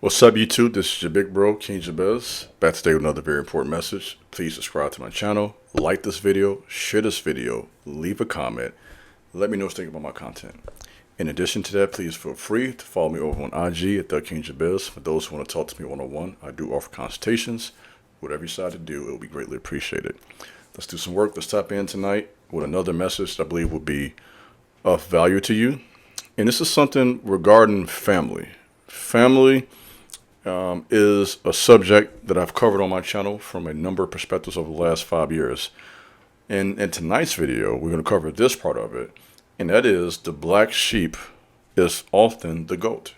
What's up, YouTube? This is your big bro, King Jabez, back today with another very important message. Please subscribe to my channel, like this video, share this video, leave a comment, let me know what you think about my content. In addition to that, please feel free to follow me over on IG at The King Jabez. For those who want to talk to me one-on-one, I do offer consultations. Whatever you decide to do, it will be greatly appreciated. Let's do some work. Let's tap in tonight with another message that I believe will be of value to you. And this is something regarding family. Family is a subject that I've covered on my channel from a number of perspectives over the last 5 years. And in tonight's video, we're going to cover this part of it, and that is the black sheep is often the goat.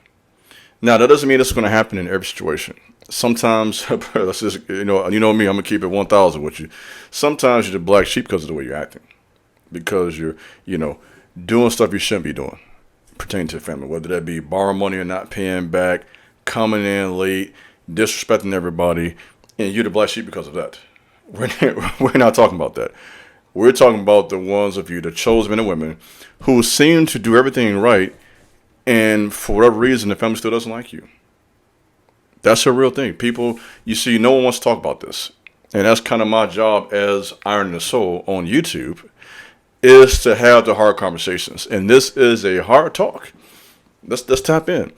Now, that doesn't mean it's going to happen in every situation. Sometimes, let's just, you know me, I'm going to keep it 1,000 with you. Sometimes you're the black sheep because of the way you're acting, because you're, doing stuff you shouldn't be doing pertaining to family, whether that be borrowing money or not paying back, coming in late, disrespecting everybody, and you're the black sheep because of that. We're not talking about that. We're talking about the ones of you, the chosen men and women, who seem to do everything right, and for whatever reason, the family still doesn't like you. That's a real thing. People, you see, no one wants to talk about this. And that's kind of my job as Iron in the Soul on YouTube, is to have the hard conversations. And this is a hard talk. Let's tap in.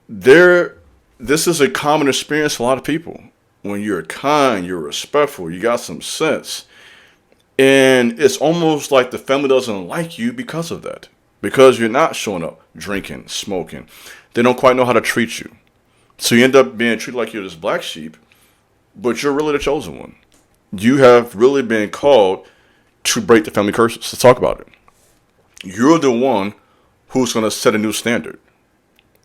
This is a common experience for a lot of people. When you're kind, you're respectful, you got some sense. And it's almost like the family doesn't like you because of that. Because you're not showing up drinking, smoking. They don't quite know how to treat you. So you end up being treated like you're this black sheep, but you're really the chosen one. You have really been called to break the family curses. Let's talk about it. You're the one who's going to set a new standard,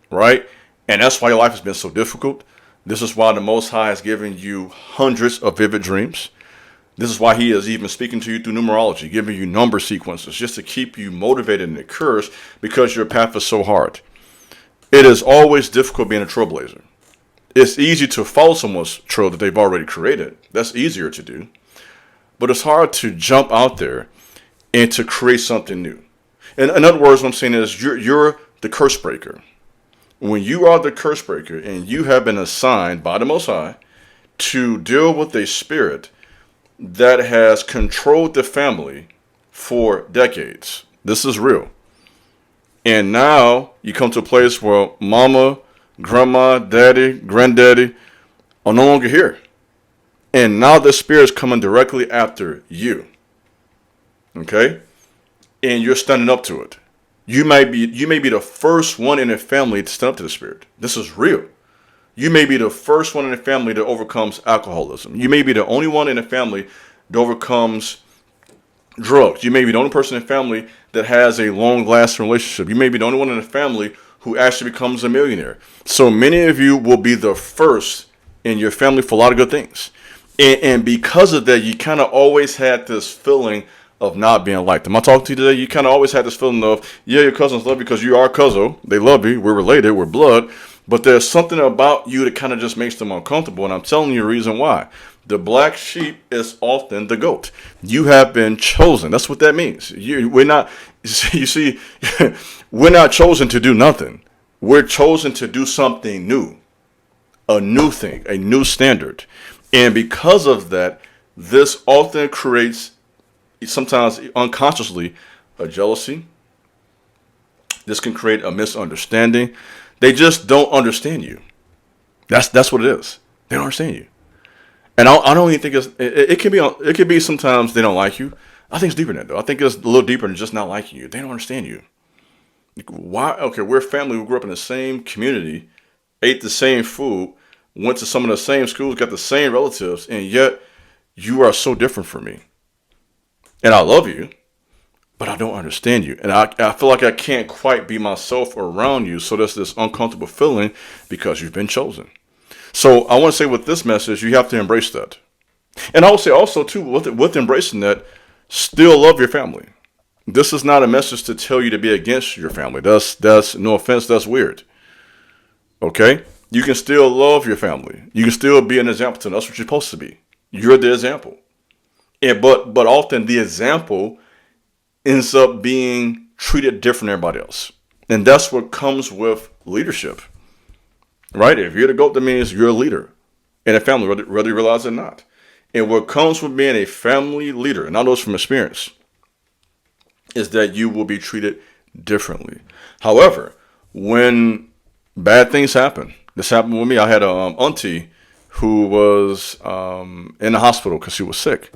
right? And that's why your life has been so difficult. This is why the Most High has given you hundreds of vivid dreams. This is why he is even speaking to you through numerology, giving you number sequences just to keep you motivated and encouraged because your path is so hard. It is always difficult being a trailblazer. It's easy to follow someone's trail that they've already created. That's easier to do. But it's hard to jump out there and to create something new. And in other words, what I'm saying is you're the curse breaker. When you are the curse breaker and you have been assigned by the Most High to deal with a spirit that has controlled the family for decades. This is real. And now you come to a place where mama, grandma, daddy, granddaddy are no longer here. And now the spirit is coming directly after you. Okay? And you're standing up to it. You may be the first one in the family to stand up to the spirit. This is real. You may be the first one in the family that overcomes alcoholism. You may be the only one in the family that overcomes drugs. You may be the only person in the family that has a long-lasting relationship. You may be the only one in the family who actually becomes a millionaire. So many of you will be the first in your family for a lot of good things. And because of that, you kind of always had this feeling of not being liked. Am I talking to you today? You kind of always had this feeling of, yeah, your cousins love you because you are cousin. They love you. We're related. We're blood. But there's something about you that kind of just makes them uncomfortable. And I'm telling you the reason why. The black sheep is often the goat. You have been chosen. That's what that means. We're not, you see, we're not chosen to do nothing. We're chosen to do something new. A new thing, a new standard. And because of that, this often creates, sometimes unconsciously, a jealousy. This can create a misunderstanding. They just don't understand you. That's what it is. They don't understand you. And I don't even think it can be sometimes they don't like you. I think it's deeper than that, though. I think it's a little deeper than just not liking you. They don't understand you. Why? Okay, we're a family. We grew up in the same community, ate the same food, went to some of the same schools, got the same relatives, and yet you are so different from me. And I love you, but I don't understand you. And I feel like I can't quite be myself around you. So there's this uncomfortable feeling because you've been chosen. So I want to say with this message, you have to embrace that. And I will say also, too, with embracing that, still love your family. This is not a message to tell you to be against your family. That's no offense, that's weird. Okay? You can still love your family. You can still be an example to them. That's what you're supposed to be. You're the example. But often the example ends up being treated different than everybody else. And that's what comes with leadership. right? If you're the GOAT, that means you're a leader in a family, whether you realize it or not. And what comes from being a family leader, and I know this from experience, is that you will be treated differently. However, when bad things happen, this happened with me. I had a auntie who was in the hospital because she was sick.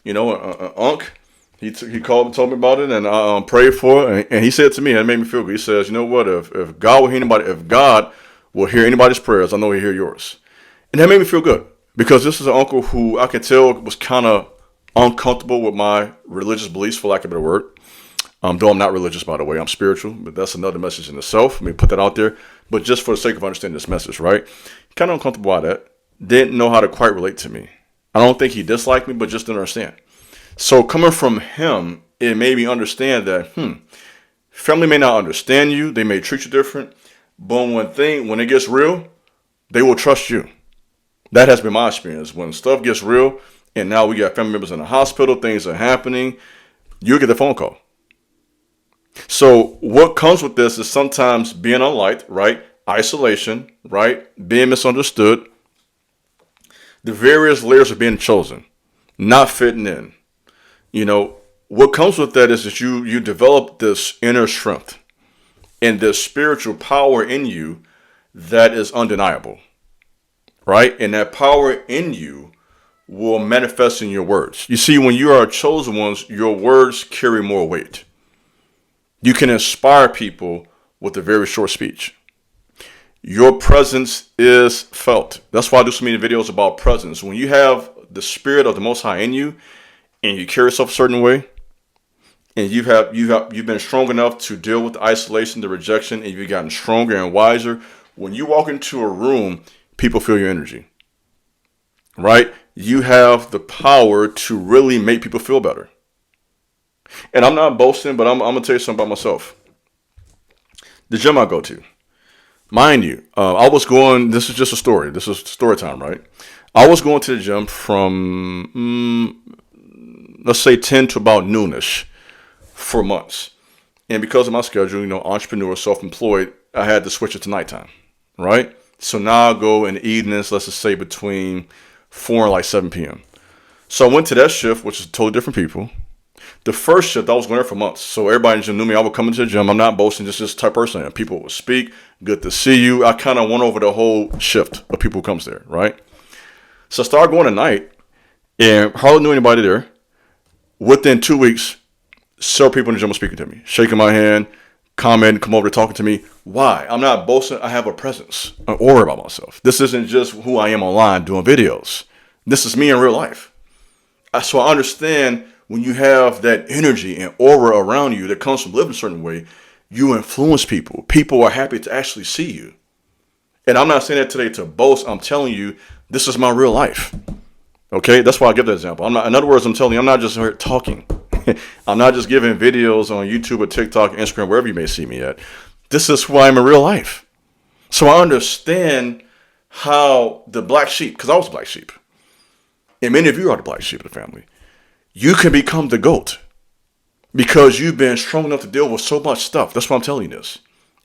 You know, Unc, he called and told me about it, and I prayed for it. And he said to me, and it made me feel good. He says, you know what? If God will hear anybody's prayers, I know He'll hear yours. And that made me feel good because this is an uncle who I can tell was kind of uncomfortable with my religious beliefs, for lack of a better word. Though I'm not religious, by the way, I'm spiritual, but that's another message in itself. Let me put that out there. But just for the sake of understanding this message, right? Kind of uncomfortable by that. Didn't know how to quite relate to me. I don't think he disliked me, but just didn't understand. So coming from him, it made me understand that, family may not understand you. They may treat you different. But when it gets real, they will trust you. That has been my experience. When stuff gets real, and now we got family members in the hospital, things are happening, you get the phone call. So what comes with this is sometimes being unliked, right? Isolation, right? Being misunderstood. The various layers of being chosen, not fitting in. You know, what comes with that is that you develop this inner strength and this spiritual power in you that is undeniable, right? And that power in you will manifest in your words. You see, when you are chosen ones, your words carry more weight. You can inspire people with a very short speech. Your presence is felt. That's why I do so many videos about presence. When you have the spirit of the Most High in you, and you carry yourself a certain way, and you've been strong enough to deal with the isolation, the rejection, and you've gotten stronger and wiser. When you walk into a room, people feel your energy, right? You have the power to really make people feel better. And I'm not boasting, but I'm going to tell you something about myself. The gym I go to, mind you, I was going, this is just a story. This is story time, right? I was going to the gym from, let's say 10 to about noonish for months. And because of my schedule, you know, entrepreneur, self-employed, I had to switch it to nighttime, right? So now I go in the evenings, let's just say between 4 and like 7 p.m. So I went to that shift, which is totally different people. The first shift, I was going there for months. So everybody in the gym knew me. I would come into the gym. I'm not boasting, just this type of person I am. People would speak, good to see you. I kind of went over the whole shift of people who comes there, right? So I started going at night and hardly knew anybody there. Within 2 weeks, several people in the gym were speaking to me, shaking my hand, commenting, come over talking to me. Why? I'm not boasting. I have a presence, an aura about myself. This isn't just who I am online doing videos. This is me in real life. So I understand when you have that energy and aura around you that comes from living a certain way, you influence people. People are happy to actually see you. And I'm not saying that today to boast. I'm telling you, this is my real life. Okay, that's why I give that example. In other words, I'm telling you, I'm not just here talking. I'm not just giving videos on YouTube or TikTok, Instagram, wherever you may see me at. This is who I am in real life. So I understand how the black sheep, because I was a black sheep, and many of you are the black sheep of the family. You can become the GOAT because you've been strong enough to deal with so much stuff. That's why I'm telling you this.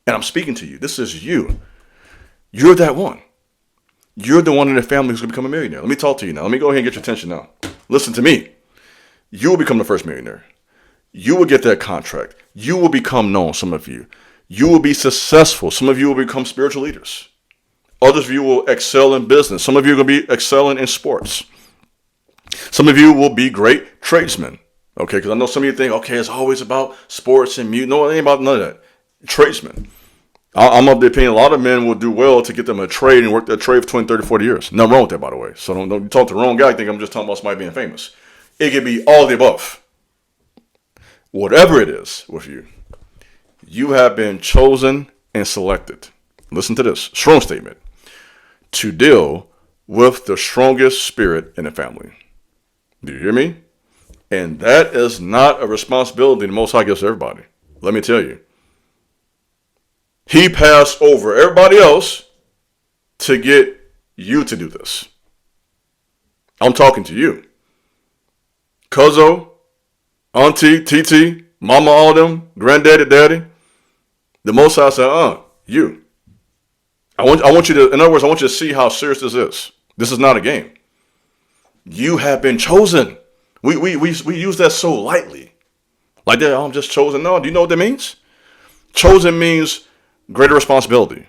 And I'm speaking to you. This is you. You're that one. You're the one in the family who's going to become a millionaire. Let me talk to you now. Let me go ahead and get your attention now. Listen to me. You will become the first millionaire. You will get that contract. You will become known, some of you. You will be successful. Some of you will become spiritual leaders. Others of you will excel in business. Some of you are going to be excelling in sports. Some of you will be great tradesmen. Okay, because I know some of you think, okay, it's always about sports and music. No, it ain't about none of that. Tradesmen. I'm of the opinion a lot of men will do well to get them a trade and work that trade for 20, 30, 40 years. Nothing wrong with that, by the way. So don't talk to the wrong guy. I think I'm just talking about somebody being famous. It could be all the above. Whatever it is with you, you have been chosen and selected. Listen to this strong statement to deal with the strongest spirit in the family. Do you hear me? And that is not a responsibility the Most High gives to everybody. Let me tell you. He passed over everybody else to get you to do this. I'm talking to you. Cuzzo, Auntie, TT, Mama, all them, Granddaddy, Daddy. The Most High said, you. I want you to, in other words, I want you to see how serious this is. This is not a game. You have been chosen. We use that so lightly. Like that, I'm just chosen. No, do you know what that means? Chosen means greater responsibility.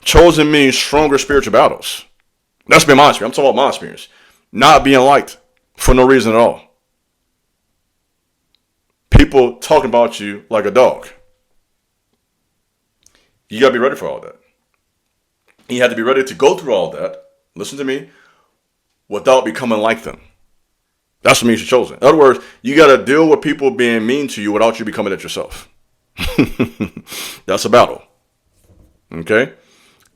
Chosen means stronger spiritual battles. That's been my experience. I'm talking about my experience. Not being liked for no reason at all. People talking about you like a dog. You got to be ready for all that. You have to be ready to go through all that, listen to me, without becoming like them. That's what means you're chosen. In other words, you got to deal with people being mean to you without you becoming it yourself. That's a battle. Okay?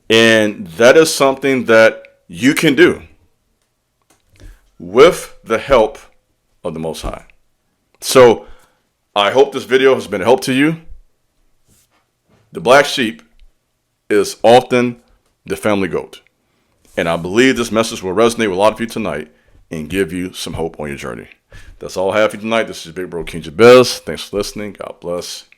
And that is something that you can do with the help of the Most High. So, I hope this video has been a help to you. The black sheep is often the family goat. And I believe this message will resonate with a lot of you tonight and give you some hope on your journey. That's all I have for you tonight. This is Big Bro King Jabez. Thanks for listening. God bless.